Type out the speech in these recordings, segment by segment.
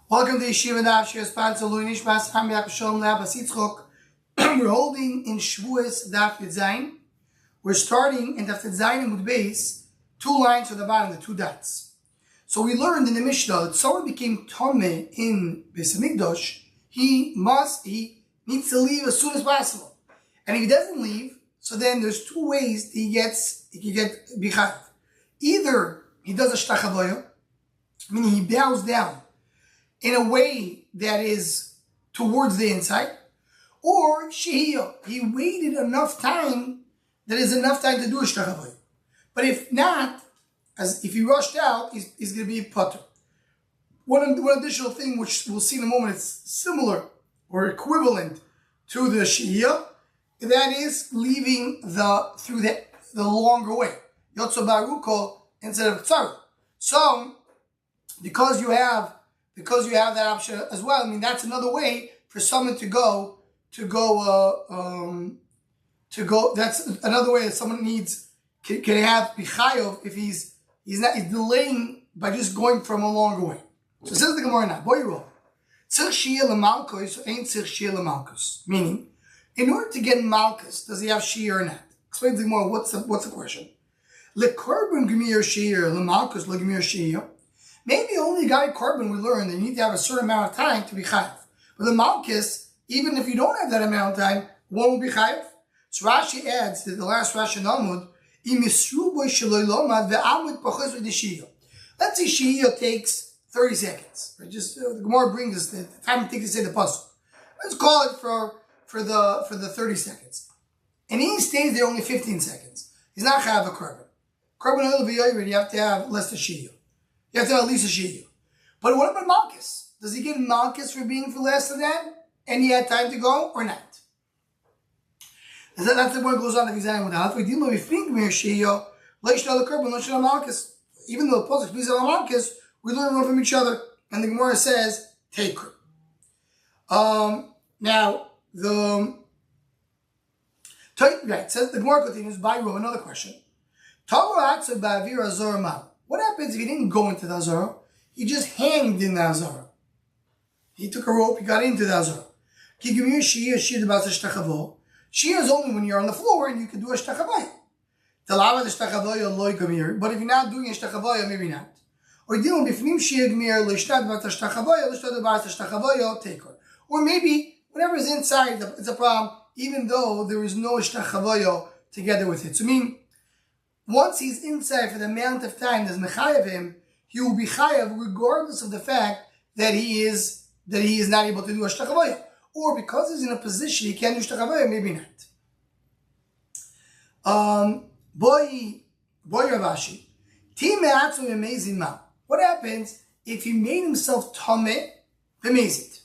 Welcome to Yeshiva Daf sponsor Luinish Bas Ham Yachshalom Labas Yitzchok. We're holding in Shavuos Daf Yitzayin. We're starting in Daf Yitzayin with base, 2 lines from the bottom, the 2 dots. So we learned in the Mishnah that someone became Tomeh in Beis Hamikdash, he needs to leave as soon as possible. And if he doesn't leave, so then there's 2 ways he can get bichav. Either he does a shtachavoya, meaning he bows down in a way that is towards the inside, or shehiyah, he waited enough time that is enough time to do a shtachavoya. But if not, as if he rushed out, he's going to be potter. One additional thing which we'll see in a moment, it's similar or equivalent to the shehiyah, that is leaving through the longer way, yotzo baruko instead of tzara. So because you have that option as well, I mean that's another way for someone to go. That's another way that someone can have bichayov if he's delaying by just going from a longer way. So says the Gemara now, boy roll. Tzir shiyah lemalkos ain't tzir shiyah lemalkos. Meaning, in order to get malchus, does he have shiyah or not? Explain to the Gemara what's the question. Lekorban gemir shiyah lemalkos legemir shiyah. Maybe only a guy Korban we learn that you need to have a certain amount of time to be chayav. But the malchus, even if you don't have that amount of time, one will be chayav. So Rashi adds that the last Rashi Namud, let's say shehiyah takes 30 seconds. Right? Just the Gemara brings us the time it takes to say the pasuk. Let's call it for the 30 seconds, and he stays there only 15 seconds. He's not chayav a korban. Korban oil v'yoyred, you have to have less than shehiyah. You have to have at least a shehiyah. But what about malchus? Does he get malchus for being for less than that, and he had time to go, or not? That's the way it goes on. If he's with the halfway deal, if we think shehiyah, leishna the korban, leishna malchus. Even though the pasuk speaks about malchus, we learn one from each other, and the Gemara says take her. Now says the Gemara continues by another question. What happens if he didn't go into the Azara? He just hanged in the Azara. He took a rope, he got into the Azara. Shia is only when you're on the floor and you can do a shtachavaya. But if you're not doing a shtachavaya, maybe not. Or maybe whatever is inside, it's a problem, even though there is no shtachavaya together with it. So I mean, once he's inside for the amount of time that's mechayev him, he will be chayev regardless of the fact that he is not able to do a shtachavaya, or because he's in a position he can't do shtachavaya, maybe not. Boy Ravashi, timeatzu amazing ma. What happens if he made himself tameh b'mezid,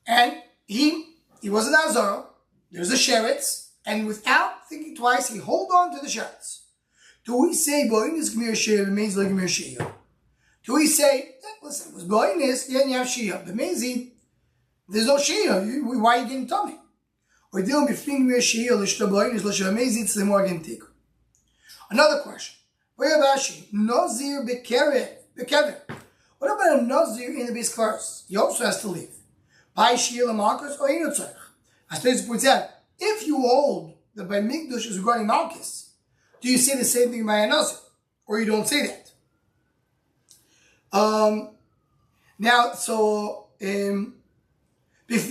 and he was an azara? There's a sheretz. And without thinking twice, he hold on to the sheretz. Do we say bo'inus gemir shiyah remains like gemir shiyah? Do we say, listen, it was bo'inus, then you have shiyah. B'mezid, there's no shiyah. Why are you getting tummy? Or dealing between gemir shiyah l'shta bo'inus l'shta b'mezid, so the more getting tikkur. Another question. V'yabashi nazir bekever. What about a nazir in the base class? He also has to leave. By shiyah l'malchus or inu tzarech. As Teisus points out, if you hold that by Mikdash is regarding Malchus, do you say the same thing by Anazir? Or you don't say that? Do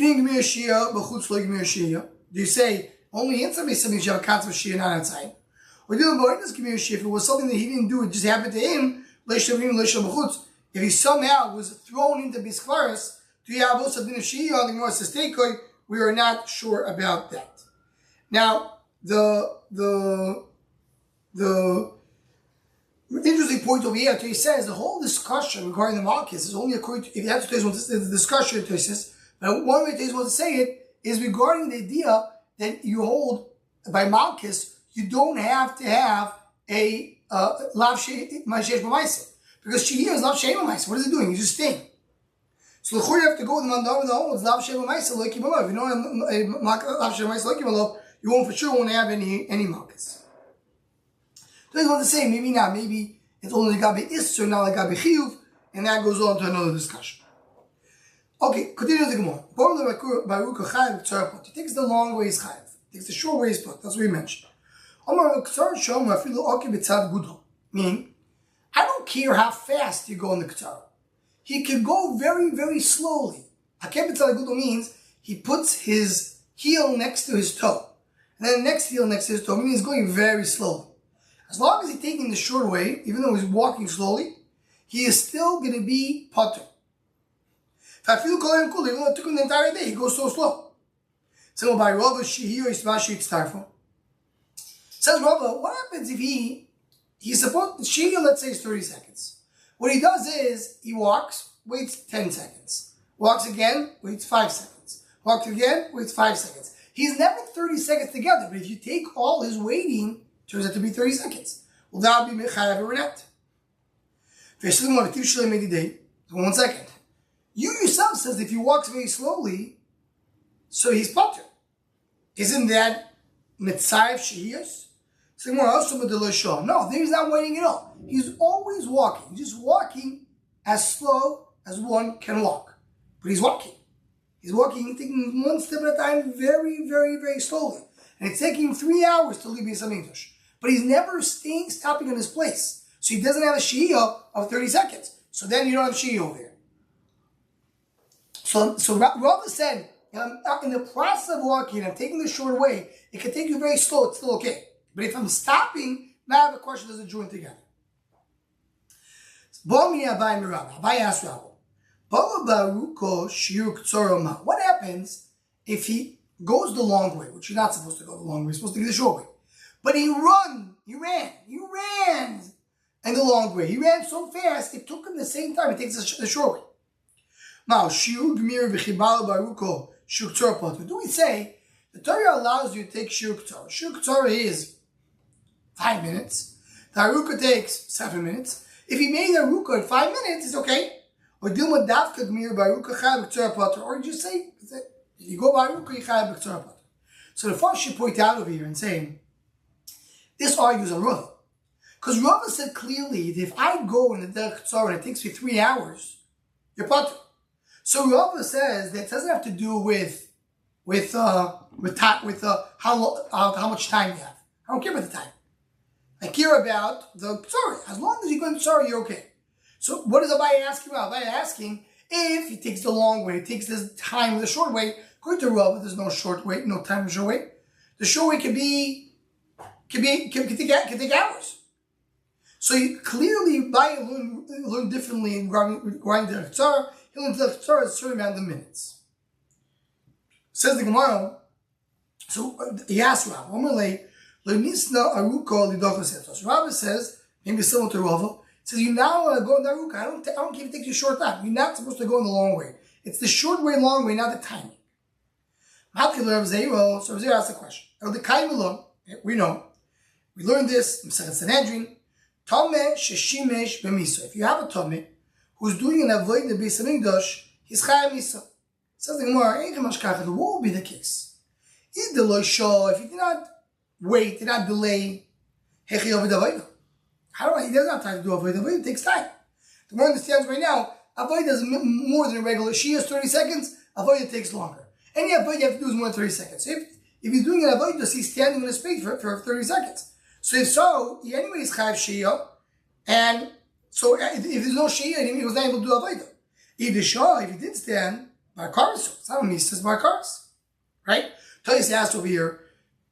you say only inside may something you have a concept of Shia, not outside? Or do you if it was something that he didn't do, it just happened to him, if he somehow was thrown into Biskvaris, do you have also din of Shia on the Gemara says Teikoi? We are not sure about that. Now, the interesting point over here, he says the whole discussion regarding the Malchus is only according to, if you have to the discussion, he says, but one way he wants to say it is regarding the idea that you hold by Malchus, you don't have to have a lav she'esh b'maisa, because shehiyah is lav she'esh b'maisa. What is it doing? He's just staying. So the you have to go with the mandam and the home. It's lav she'esh b'maisa like yimalov. If you don't have lav she'esh b'maisa like yimalov, you won't have any malchus. So he's going to say, maybe not, maybe it's only like gabi isser, not like gabi chiyuv, and that goes on to another discussion. Okay, continue the Gemara. He takes the long way is chayav. He takes the short way is put. That's what we mentioned. Meaning, I don't care how fast you go in the Ketzara. He can go very, very slowly. Akeh b'tzad gudo means he puts his heel next to his toe. And then the next heel next to his toe, meaning he's going very slowly. As long as he's taking the short way, even though he's walking slowly, he is still going to be potter. Even though it took him the entire day, he goes so slow. Says Rava, what happens if he's supposed, Shihiyah, let's say, is 30 seconds. What he does is, he walks, waits 10 seconds. Walks again, waits 5 seconds. Walks again, waits 5 seconds. He's never 30 seconds together, but if you take all his waiting, it turns out to be 30 seconds. Well, that would be mechayev or not. 1 second. You yourself says if he walks very slowly, so he's potter. Isn't that mitzayev shehiyos? No, he's not waiting at all. He's always walking. He's just walking as slow as one can walk. But he's walking. He's walking, taking one step at a time, very, very, very slowly. And it's taking him 3 hours to leave Beis Hamikdash. But he's never stopping in his place. So he doesn't have a shehiyah of 30 seconds. So then you don't have shehiyah over here. So Rava said, in the process of walking, I'm taking the short way, it can take you very slow, it's still okay. But if I'm stopping, now I have a question, does it join together? Abai asked Rava, what happens if he goes the long way, which you're not supposed to go the long way, you're supposed to go the short way. But he ran in the long way. He ran so fast, it took him the same time, it takes the short way. Now, do we say the Torah allows you to take shiur k'tzara? Shiur k'tzara is 5 minutes. The haruka takes 7 minutes. If he made the haruka in 5 minutes, it's okay. Or dilma dafka gmir baruka chayav k'tzara pater. Or you just say, if you go by haruka, you chayav k'tzara pater. So the first should point out over here and saying, this argues on Rava. Because Rava said clearly that if I go in the derech k'tzara and it takes me 3 hours, you're pater. So Rava says that it doesn't have to do with how much time you have. I don't care about the time. I care about the Ktsara. As long as you go in Ktsara, you're okay. So what is Abai asking about? Abai asking if he takes the long way, he takes this time of the short way. According to Rava, there's no short way, no time of short way. The short way can take hours. So you clearly Abai learn differently regarding the Ktsara. He learned the Ktsara is a certain amount of minutes. Says the Gemara, so he asked Rav, so Rav says, maybe similar to Rav, says you now want to go in the Aruka. I don't care if it takes you a short time. You're not supposed to go in the long way. It's the short way, long way, not the timing. So Rav Zera asked the question. We know. We learned this in Sanhedrin. If you have a Tomeh who's doing an avoid in the Beis Hamikdash, he's chayav misa. Says the Gemara, what will be the case? If he did not wait, did not delay, he doesn't have time to do avoid. Avoid takes time. The Gemara understands right now, avoid is more than a regular. She has 30 seconds, avoid takes longer. Any avoid you have to do is more than 30 seconds. So if he's doing an avoid, he's standing in his space for 30 seconds. So if so, he anyway is chayav shiyah, and so if there's no shiyah, he was not able to do avoid. If he did stand, by cars, it's not a mitzvah, by cars, right? Toyes asked over here,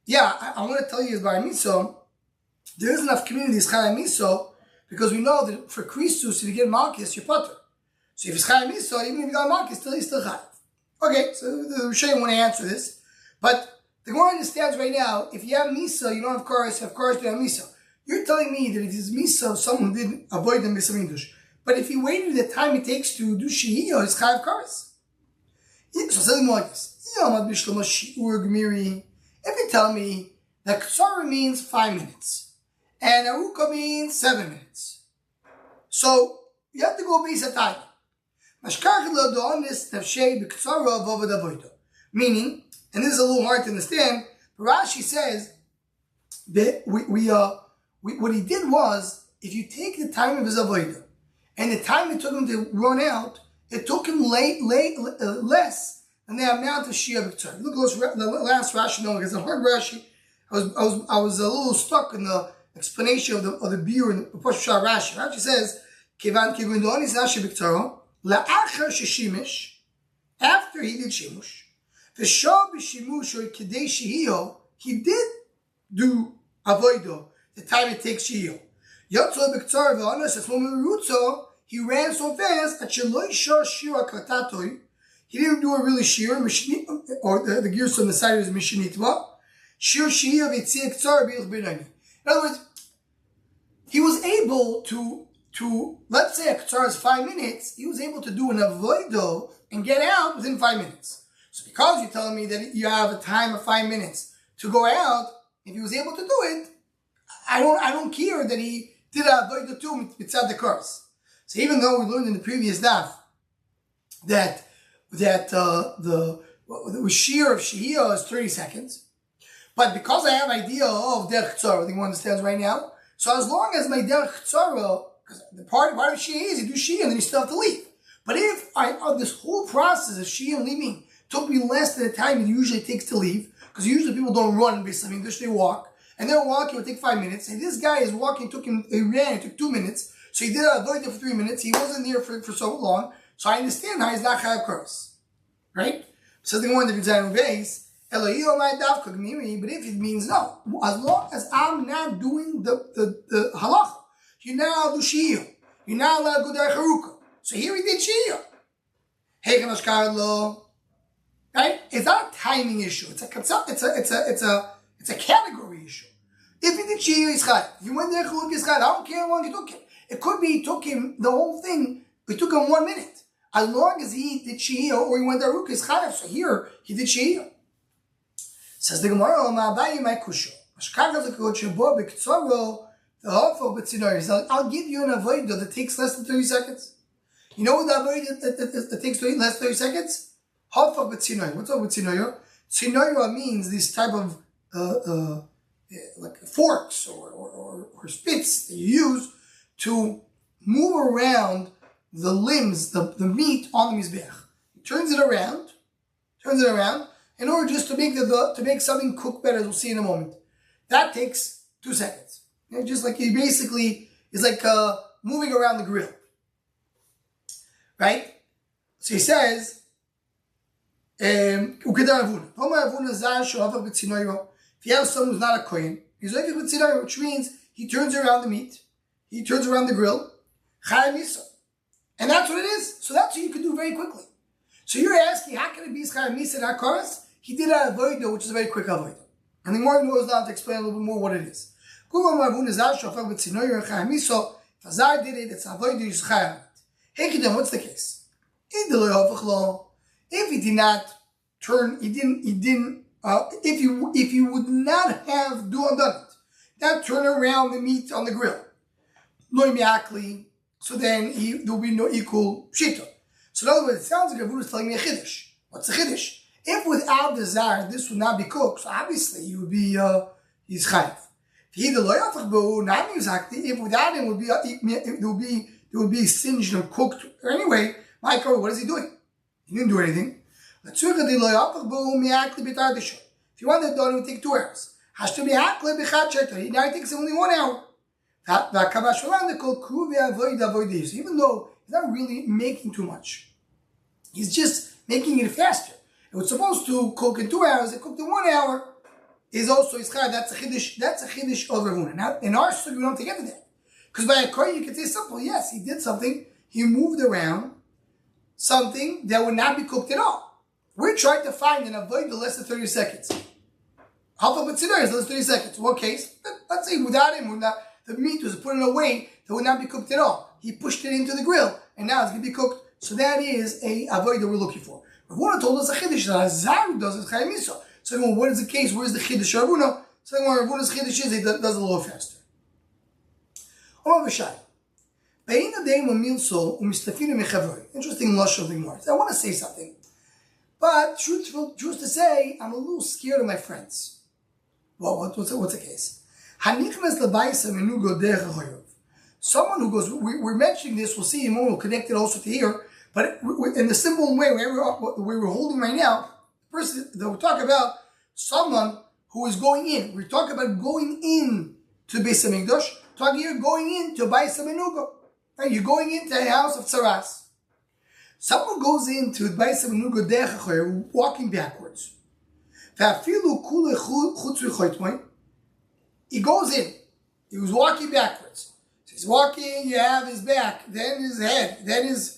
I want to tell you is by mitzvah, there is enough communities chayav mitzvah because we know that for Christus, if you get malchus, you're potter. So if it's chayav mitzvah, even if you got malchus, he's still chayav. Okay, so the Rishonim want to answer this, but the Gemara understands right now, if you have misa, you don't have cars, you don't have misa. You're telling me that it is misa of someone who didn't avoid the misa mindush. But if he waited the time it takes to do shehiyah, it's chayav cars. So something like this. If you tell me that Ktsara means 5 minutes and Aruka means 7 minutes, so you have to go based on time. Meaning, and this is a little hard to understand, but Rashi says that what he did was, if you take the time of his avodah and the time it took him to run out, it took him less than the amount of Shia B'Ktsar. Look at the last Rashi, no, because the hard Rashi, I was a little stuck in the explanation of the beer in the Posh Rashi. Rashi says, Kivan Kigundon is Rashi B'Ktaro, La'achar Sheshimish, after he did Shimush, V'shav B'Shimush or Kidei Shehio, he did do Avoido, the time it takes Shehio. Yotzo B'Ktsar V'anas Esmom Merutzo, he ran so fast that Sheloi Shah Shira Katatoi, he didn't do a really Shir, or the gears on the side is Mishinitva, Shir Shehio V'Tzia Ktsar B'Ich B'Nani. In other words, he was able to let's say a Ktsar is 5 minutes, he was able to do an avoido and get out within 5 minutes. So because you're telling me that you have a time of 5 minutes to go out, if he was able to do it, I don't care that he did a avoido too mitzad the curse. So even though we learned in the previous daf that the shear of shehiyah is 30 seconds, but because I have idea of derech tzara, I think one understands right now. So as long as my derech tzara, because the part of shehiyah is you do shehiyah and then you still have to leave. But if this whole process of shehiyah and leaving took me less than the time it usually takes to leave, because usually people don't run based on English, they walk, and their walking would take 5 minutes, and this guy is walking, he ran, it took 2 minutes, so he did a avoid for 3 minutes, he wasn't there for so long, so I understand how he's not chayav curse. Right? So the one that is on base, but if it means no, as long as I'm not doing the halacha, you're not allowed to do shiyah. You're not allowed to go derech haruka. So here he did shiyah. Right? It's not a timing issue. It's a concept. It's a category issue. If he did shiyah, he's chayav. If he went derech haruka, he's chayav. I don't care how long it took him. It could be it took him the whole thing. It took him 1 minute. As long as he did shiyah or he went derech haruka, he's chayav. So here he did shiyah. Says the Gemara, my kusho. I'll give you an avodah that takes less than 30 seconds. You know what the avodah that takes less than 30 seconds? What's up with tzinoyo? Tzinoyo means this type of like forks or spits that you use to move around the limbs, the meat on the mizbeach. He turns it around, in order just to make something cook better, as we'll see in a moment. That takes 2 seconds. You know, just like he basically is like moving around the grill. Right? So he says, if you have someone who's not a kohen, he's like with tzinoyo, which means he turns around the meat, he turns around the grill, and that's what it is. So that's what you can do very quickly. So you're asking, how can it be Schar Misa not Karas? He did an avodah, which is a very quick avodah. And the more goes down to explain a little bit more what it is. If Azar did it, it's avodah Yishchayim. Hey, what's the case? If he did not turn, if he would not have done it, not turn around the meat on the grill, so then there will be no equal pshita. So in other words, it sounds like Ravuna is telling me a chiddush. What's the chiddush? If without the zar this would not be cooked, so obviously he would be he's chayiv. If without him it would be singed or cooked anyway. Michael, what is he doing? He didn't do anything. If you want it done, it would take 2 hours. Now it takes only 1 hour. So even though he's not really making too much, he's just making it faster. It was supposed to cook in 2 hours, it cooked in 1 hour. Is also ischar. That's a chiddush of Ravuna. Now in our story we don't take that. Because by a kohen you can say simple, yes, he did something, he moved around something that would not be cooked at all. We're trying to find an avodah less than 30 seconds. Half of it is less than 30 seconds. What case? Let's say without him, the meat was put in a way that would not be cooked at all. He pushed it into the grill, and now it's going to be cooked. So that is a avodah that we're looking for. Ravuna told us a chiddush that Azar does is chayim miso. So what is the case? Where's the chiddush of Ravuna? So Ravuna's chiddush is he does it a little faster. Interesting lush of the Gemara. I want to say something, but truth to say, I'm a little scared of my friends. Well, what's the case? Someone who goes, we're mentioning this, we'll see him, we'll connect it also to here, But in the simple way, the way we're holding right now, first we'll talk about someone who is going in. We're talking about going in to Beis Hamikdash. Talking here going into Beis Hamikdash. Right? You're going into a house of tzaras. Someone goes into Beis Hamikdash walking backwards. He goes in. He was walking backwards. So he's walking, you have his back, then his head, then his,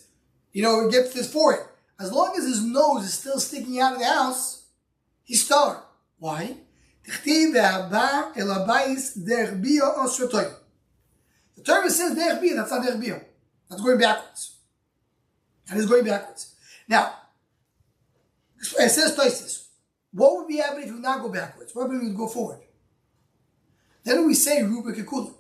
it gets his forehead. As long as his nose is still sticking out of the house, he's stellar. Why? The Torah says derech bia, that's not derech bia. That's going backwards. That is going backwards. Now, it says Tosis. What would be happening if we would not go backwards? What if we would go forward? Then we say Ruba Kekula.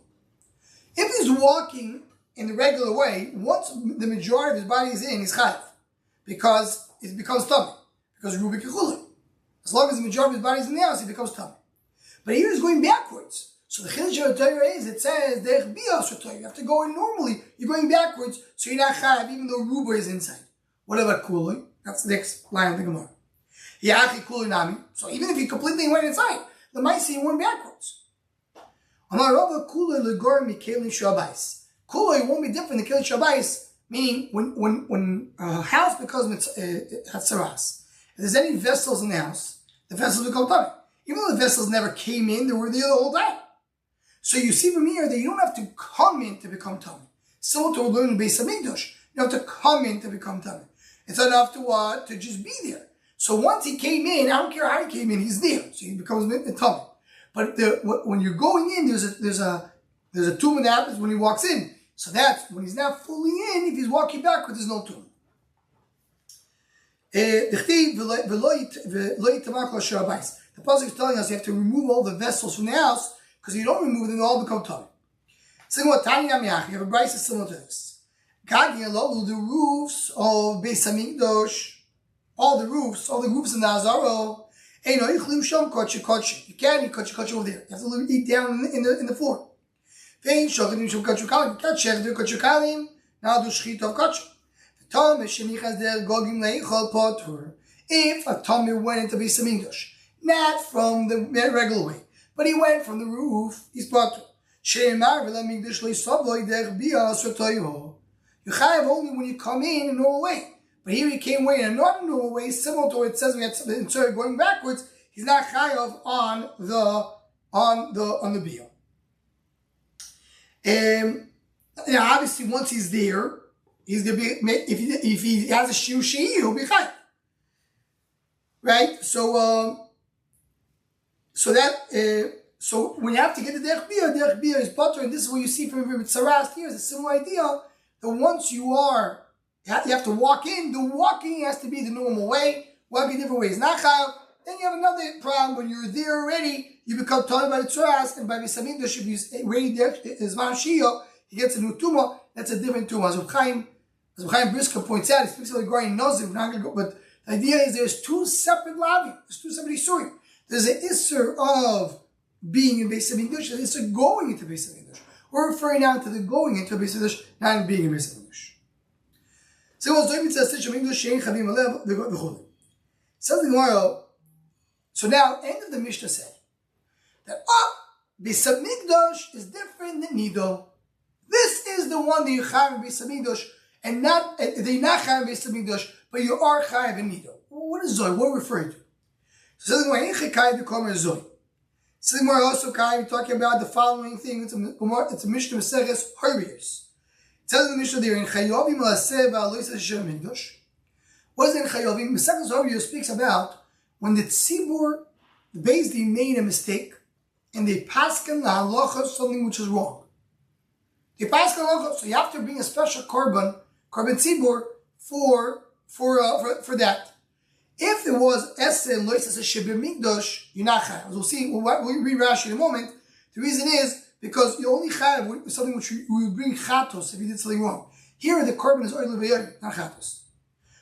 If he's walking in the regular way, once the majority of his body is in, he's chayav. Because it becomes tummy. Because Ruba Kekula. As long as the majority of his body is in the house, it becomes tummy. But here he's going backwards. So the Chiddush of the Torah is, it says, derech bia shatoy. You have to go in normally. You're going backwards, so you're not chayav, even though Ruba is inside. What about Kuloi? That's the next line of the Gemara. So even if he completely went inside, the Maisi went backwards. Kuloi won't be different than Keli Shabbais, meaning when a house becomes Hatzaras, if there's any vessels in the house, the vessels become tummy. Even though the vessels never came in, they were there the whole time. So you see from here that you don't have to come in to become tummy. Similar to what we're learning in Beis Hamikdash, you don't have to come in to become tummy. It's enough to what? To just be there. So once he came in, I don't care how he came in, he's there. So he becomes a tummy. But when you're going in, there's a tumor that happens when he walks in. So that's when he's not fully in. If he's walking backwards, there's no tumor. The pasuk is telling us you have to remove all the vessels from the house, because if you don't remove them, they all become tummy. You have a brayso similar to this. The roofs of Beis Hamikdash, all the roofs in the Azaro, you can't eat kochi over there. You have to eat down in the floor. You can't share the kochi. Now do shchita of kochi. If a Tommy went into Beis Hamikdash, not from the regular way, but he went from the roof, he's potter. You chayav only when you come in a normal way. But here he came in a not normal way, similar to what it says we had to going backwards. He's not chayav on the bia. Now obviously once he's there, he's gonna be if he has a shiur she'ir, he'll be chayav. Right? So when you have to get the derech bia is butter, and this is what you see from Tzaras here. It's a similar idea. That once you have to walk in. The walking has to be the normal way. Walk in different ways. Not chayav. Then you have another problem when you're there already. You become taught by the Tzaras, and by Beis Hamikdash, if he's already there, his man Shia, he gets a new tumah. That's a different tumah. As Reb Chaim Brisker points out, he speaks about going nozir. But the idea is there's two separate lavim. There's two separate isurim. There's an isur of being in Beis Hamikdash, and isur going into Beis Hamikdash. We're referring now to the going into Beis Hamikdash, not being in Beis Hamikdash. So says the Gemara. So now, end of the Mishnah said that Beis Hamikdash is different than Nido. This is the one that you chayav in Beis Hamikdash, and not they not chayav in Beis Hamikdash, but you are chayav in Nido. What is Zoy? What are we referring to? So the Gemara, the Komer Zoy. So the Gemara also talking about the following thing. It's a Mishnah Maseches Horbius. It says in the Mishnah there in Chayovim Laseh Ba'alois Hashem Mikdash. What is it in Chayovim? Maseches Horbius speaks about when the tzibur, the Beis Din made a mistake and they pasken la halacha something which is wrong. They pasken halacha, so you have to bring a special korban tzibur for that. If it was Esel Lois Shebir Mikdash, you're not chayav. We'll see. We'll read Rashi in a moment. The reason is because you only chayav with something which you would bring chatos if you did something wrong. Here the korban is oil v'yoyim, not chatos.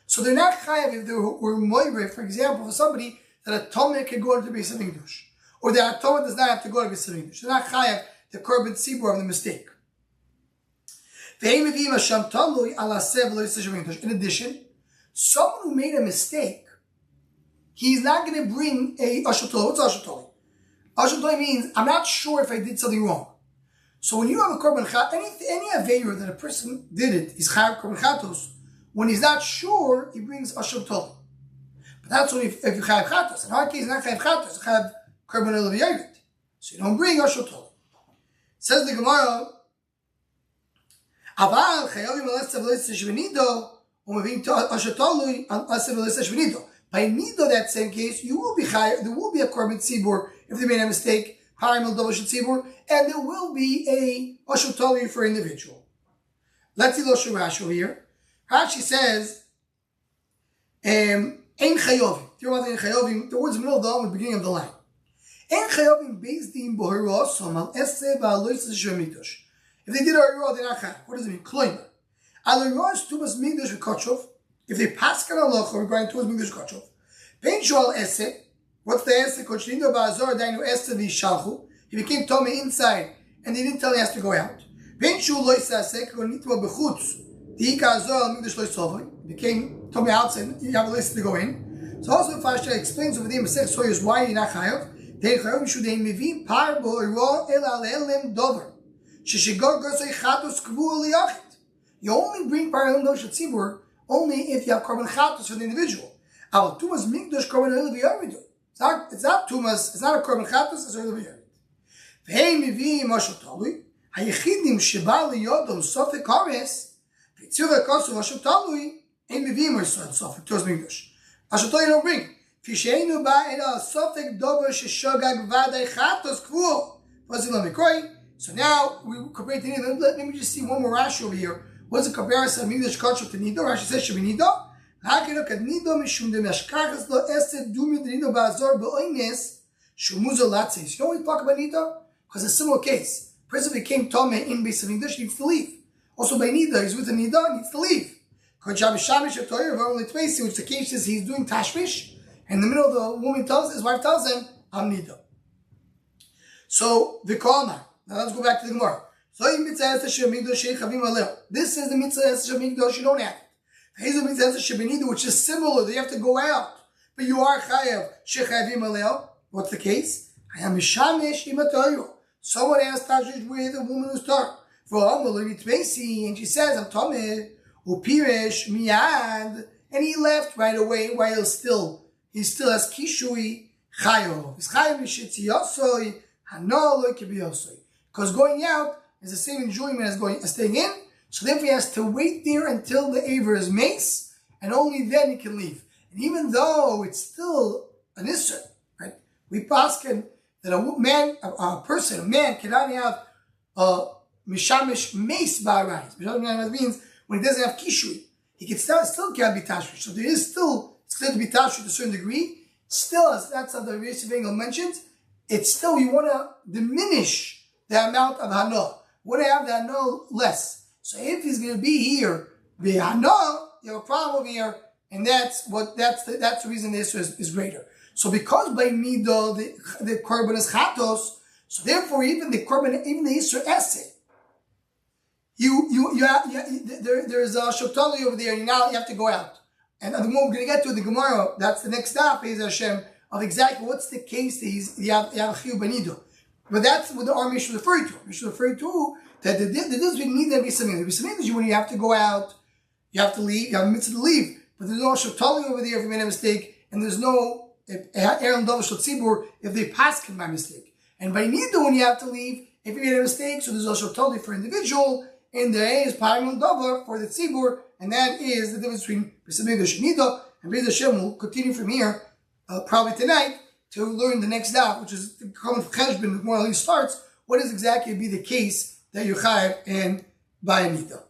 So they're not chayav if they were moire, for example, for somebody that a tomeh can go into Beis Hamikdash, or that a tomeh does not have to go to Beis Hamikdash. They're not chayav the korban tzibur of the mistake. In addition, someone who made a mistake, he's not going to bring a Ashur Toli. What's Ashur Toli? Ashur Toli means, I'm not sure if I did something wrong. So when you have a Korban Chatos, any Aveira that a person did it, is Chayav Korban Chatos. When he's not sure, he brings Ashur Toli. But that's only if you Chayav Chatos. In our case, not Chayav Chatos, you Chayav Korban Olav. So you don't bring Ashur Toli. Says the Gemara, Aval Chayavim Alesa V'Lesa Shvenido, Umavim Ashur Toli Alesa V'Lesa Shvenido. By Nido, that same case, you will be Chayav, there will be a Korban Tzibur if they made a mistake, and there will be a Ashur Toli for individual. Let's see Loshu Rashi over here. Rashi says, Ein Chayovim. The words in the middle of the line, the beginning of the line. Ein Chayovim based in Bohiros, Somal Esse Va'alois Shemitosh. If they did a Hira, they're not Chayav. What does it mean? Kloimer. Aloiros Tubas Migdosh V'Kotchov. If they pass Kan Allah regarding Tubas Migdosh V'Kotchov. Vein Shoal Esse. What's the Esse? Kochlindo Ba'azor Dainu Esse V'Shalchu. He became Tomei inside, and they didn't tell him he has to go out. Vein Shul Lo Yisasek Nitwa B'Chutz. Diika Azor Migdosh Lo Yisovoi. Became Tomei outside. You have a list to go in. So also Fashta explains over there Masech Soyos why you're not Chayav. They Chayav Shudein Mivi Par Bo'Iro El Alelem Dover. Sheshigor Gosei Chatos Kvu Liyachit. You only bring Par Alelem Dover Shatzibur only if you have Korban Chatos for the individual. Al Tumas Migdosh Korban Oil V'Yaridu. It's not Tumas. It's not a Korban Chatos. It's Oil V'Yaridu. V'hei Mivi Ashur Toli. Hayechidim Sheba Liyodom Sofek Hares. V'tziv V'Kosu Ashur Toli. Ein Mivi Moisad Sofek Tumas Migdosh. Ashur Toli don't bring. Fisheinu Ba'era Sofek Dover Sheshogag Vadei Chatos Kvu. V'zilom Mikoi. So now we compare to Nido. Let me just see one more Rashi over here. What's the comparison of Migdosh Kotchov to Nido? Rashi says Shebi Nido. Hakirok at Nido Mishum de Meshkachas Lo Esed Dumi de Nido Ba'azor Be'oines Shumuzo Latzis. You know what we talk about Nido? Because it's a similar case. The person became Tomei in base of Migdosh needs to leave. Also by Nido, he's with the Nido, needs to leave. Which the case is he's doing Tashmish, and in the middle of the woman his wife tells him, I'm Nido. So the Kalmar. Now let's go back to the Gemara. This is the mitzvah Migdosh, you don't have it. Which is similar, they have to go out. But you are chayav shechavim aleo. What's the case? I am mishamish imatayu. Someone asked Tashish with a woman who's taught. And she says, I'm Tomei, upirish miyad, and he left right away while he still has kishui chayav. His chayav mishitziyosoi hanolo kibiyosoi. Because going out is the same enjoyment as staying in. So therefore he has to wait there until the Aver is mace, and only then he can leave. And even though it's still an Isser, right? We paskin that a man cannot have mishamish mace ba'arayis. Mishamish means when he doesn't have kishui, he can still can't be tashmish. So there is still, it's clear to be tashmish to a certain degree. Still, as that's how the Yeshiva Engel mentions, it's still, you want to diminish the amount of hano. Want to have the hano less. So if he's going to be here, the hano, you have a problem over here, and that's the reason the issue is greater. So because by mido the korban is chatos, so therefore even the korban, even the issue essay, there's a shotali over there, and now you have to go out. And the more we're going to get to the Gemara, that's the next stop, is Hashem, of exactly what's the case that you have a chiyuv b'nido. But that's what our Mishnah referred to. Mishnah referred to that the difference between Nida and Bisamid. Bisamid is when you have to go out, you have to leave, you have a mitzvah to leave. But there's no Shatali over there if you made a mistake, and there's no Aaron Dov Shatzibur if they pass him by mistake. And by Nida, when you have to leave, if you made a mistake, so there's also Shatali for individual, and there is Parimon Dover for the Tzibur, and that is the difference between Bisamid and Nida. And Bez Hashem will continue from here, probably tonight, to learn the next daf, which is the common cheshbon, more or less starts, what is exactly be the case that you chayav and by a nida.